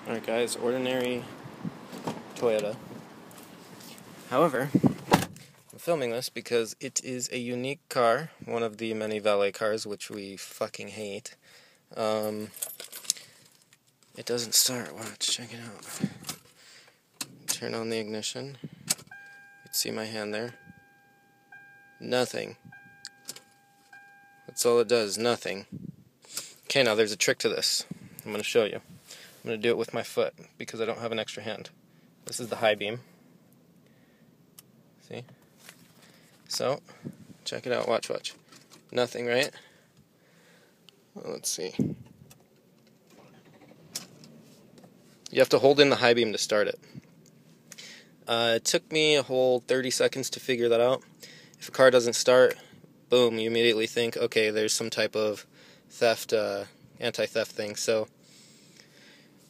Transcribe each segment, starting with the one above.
Alright guys, ordinary Toyota. However, I'm filming this because it is a unique car, one of the many valet cars which we fucking hate. It doesn't start. Watch, check it out. Turn on the ignition. You can see my hand there. Nothing. That's all it does, nothing. Okay, now there's a trick to this. I'm going to show you. I'm going to do it with my foot because I don't have an extra hand. This is the high beam. See? So, check it out. Watch. Nothing, right? Well, let's see. You have to hold in the high beam to start it. It took me a whole 30 seconds to figure that out. If a car doesn't start, boom, you immediately think, okay, there's some type of theft, anti-theft thing. So,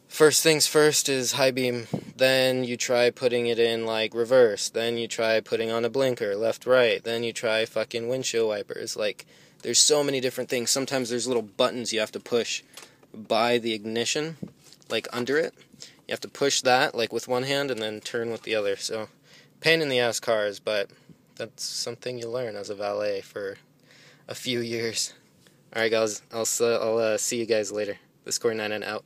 first things first is high beam, then you try putting it in like reverse, then you try putting on a blinker, left, right, then you try fucking windshield wipers. Like, there's so many different things. Sometimes there's little buttons you have to push by the ignition, like under it. You have to push that like with one hand and then turn with the other. So, pain in the ass cars, but that's something you learn as a valet for a few years. Alright guys, I'll see you guys later. This Corey 99 out.